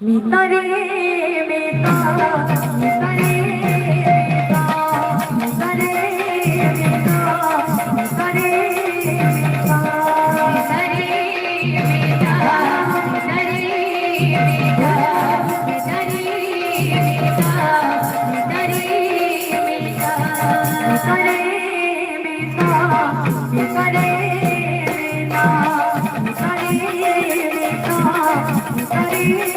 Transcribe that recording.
मितारे मिता मितारे मिता मितारे मिता मितारे मिता मितारे मिता मितारे मिता मितारे मिता मितारे मिता मितारे मिता मितारे मिता मितारे मिता मितारे